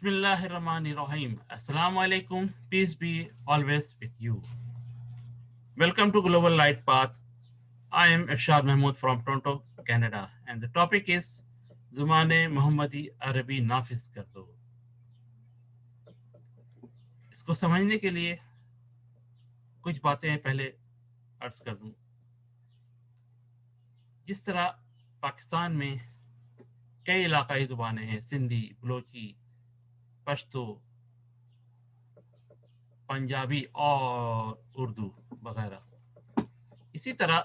Bismillahirrahmanirrahim. Assalamu alaikum. Peace be always with you. Welcome to Global Light Path. I am Irshad Mahmood from Toronto, Canada, and the topic is Zumane Muhammadi Arabi Nafiz Kar Do. इसको समझने के लिए कुछ बातें पहले अर्ज कर दूं। जिस तरह पाकिस्तान में कई इलाकाई ज़ुबानें हैं, सिंधी, बलोची, पश्तो, पंजाबी और उर्दू वगैरह। इसी तरह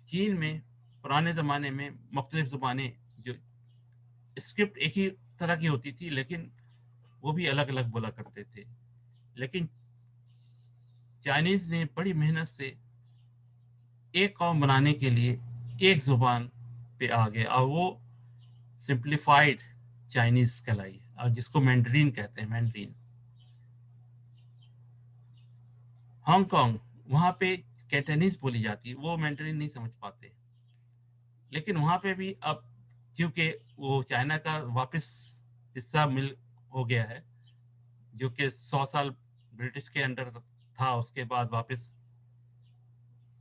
चीन में पुराने ज़माने में मुख्तलिफ ज़ुबानें जो स्क्रिप्ट एक ही तरह की होती थी, लेकिन वो भी अलग अलग बोला करते थे। लेकिन चाइनीज़ ने बड़ी मेहनत से एक कौम बनाने के लिए एक ज़ुबान पे आ गए और वो सिंप्लीफाइड चाइनीज़ कहलाई, और जिसको मैंड्रीन कहते हैं। मैंड्रीन हांगकांग, वहाँ पे कैंटनीज बोली जाती, वो मैंड्रीन नहीं समझ पाते। लेकिन वहाँ पे भी अब क्योंकि वो चाइना का वापस हिस्सा मिल हो गया है, जो कि 100 साल ब्रिटिश के अंडर था, उसके बाद वापस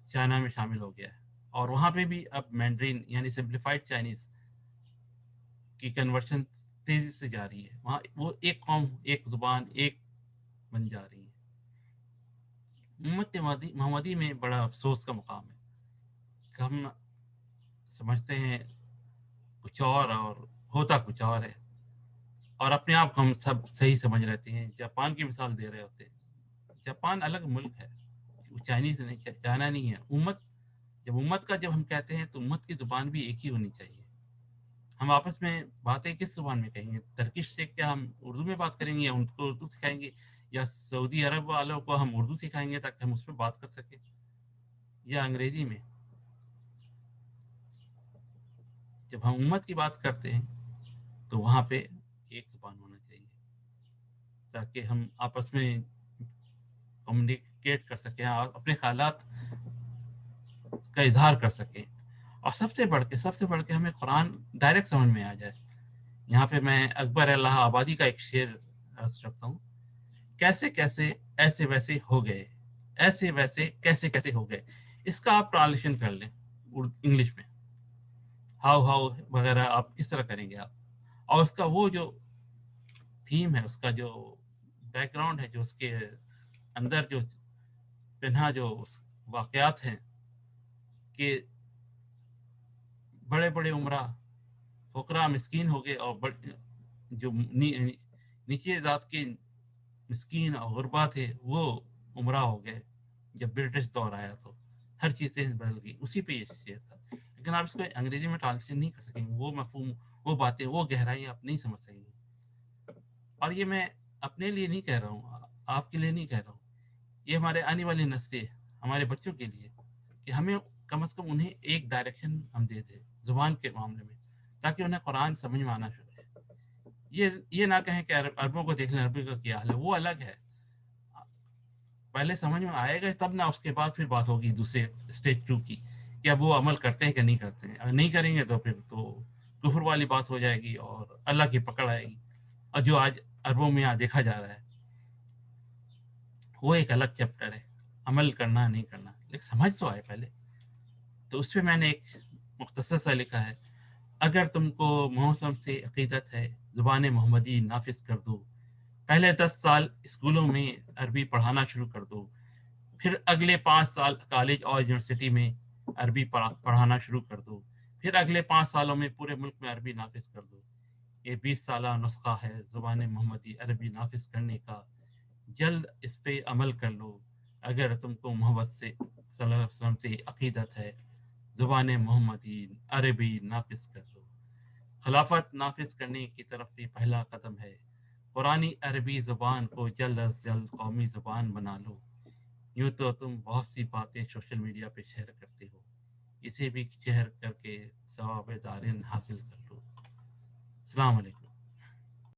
चाइना में शामिल हो गया है। और वहाँ पे भी अब मैंड्रीन यानी सिंप्लीफाइड चाइनीज की कन्वर्शन तेजी से जा रही है। वहाँ वो एक कौम, एक जुबान, एक बन जा रही है। उम्मत मोहम्मदी में बड़ा अफसोस का मुकाम है कि हम समझते हैं कुछ और होता कुछ और है, और अपने आप को हम सब सही समझ रहते हैं। जापान की मिसाल दे रहे होते हैं। जापान अलग मुल्क है, चाइनीज नहीं, चाइना नहीं है। उम्मत का जब हम कहते हैं तो उम्मत की जुबान भी एक ही होनी चाहिए। हम आपस में बातें किस जुबान में कहेंगे? टर्किश से क्या हम उर्दू में बात करेंगे, या उनको उर्दू सिखाएंगे, या सऊदी अरब वालों को हम उर्दू सिखाएंगे ताकि हम उस पर बात कर सकें, या अंग्रेजी में? जब हम उम्मत की बात करते हैं तो वहाँ पे एक जुबान होना चाहिए ताकि हम आपस में कम्युनिकेट कर सकें और अपने ख्यालात का इजहार कर सकें। और सबसे बढ़ के हमें कुरान डायरेक्ट समझ में आ जाए। यहाँ पे मैं अकबर अल्लाह आबादी का एक शेर रखता हूँ। कैसे कैसे ऐसे वैसे हो गए, ऐसे वैसे कैसे कैसे हो गए। इसका आप ट्रांसलेशन कर लें इंग्लिश में, हाउ हाउ वगैरह आप किस तरह करेंगे आप, और उसका वो जो थीम है, उसका जो बैकग्राउंड है, जो उसके अंदर जो पिन्हा जो वाकयात हैं कि बड़े बड़े उमरा फकरा मिस्कीन हो गए, और जो नीचे जात के मिस्कीन और गुरबा थे वो उमरा हो गए। जब ब्रिटिश दौर आया तो हर चीज़ें बदल गई। उसी पे ये शेर था। लेकिन आप इसको अंग्रेजी में ट्रांसलेशन नहीं कर सकेंगे। वो मफहूम, वो बातें, वो गहराई आप नहीं समझ सकेंगे। और ये मैं अपने लिए नहीं कह रहा हूँ, आपके लिए नहीं कह रहा हूँ, ये हमारे आने वाली नस्लें, हमारे बच्चों के लिए, कि हमें कम से कम उन्हें एक डायरेक्शन हम दे दें जुबान के मामले में, ताकि उन्हें कुरान समझ में आना शुरू है। ये ना कहें कि अरबों को देख लें, अरबी का क्या हाल है, वो अलग है। पहले समझ में आएगा तब ना, उसके बाद फिर बात होगी दूसरे स्टेज 2 की, कि अब वो अमल करते हैं कि नहीं करते हैं। अगर नहीं करेंगे तो फिर तो कुफर वाली बात हो जाएगी और अल्लाह की पकड़ आएगी। और जो आज अरबों में यहाँ देखा जा रहा है वो एक अलग चैप्टर है, अमल करना नहीं करना। लेकिन समझ तो आए पहले। तो उस पर मैंने एक मुख्तसर सा लिखा है, अगर तुमको मौसम से अकीदत है, ज़ुबान मोहम्मदी नाफिज कर दो। पहले 10 साल स्कूलों में अरबी पढ़ाना शुरू कर दो, फिर अगले 5 साल कॉलेज और यूनिवर्सिटी में अरबी पढ़ाना शुरू कर दो, फिर अगले 5 सालों में पूरे मुल्क में अरबी नाफिज कर दो। ये 20 साला नुस्खा है ज़ुबान मोहम्मदी अरबी नाफिज करने का। जल्द इस पे अमल कर लो अगर तुमको मोहम्मद से सल्लल्लाहु अलैहि वसल्लम से अकीदत है। ज़ुबान मोहम्मदी अरबी नाफिज कर दो। खिलाफत नाफिज करने की तरफ ये पहला कदम है। पुरानी अरबी ज़ुबान को जल्द अज जल्द कौमी ज़ुबान बना लो। यूँ तो तुम बहुत सी बातें सोशल मीडिया पे शेयर करते हो, इसे भी शेयर करके सवाब दारिन हासिल कर लो। अस्सलाम वालेकुम।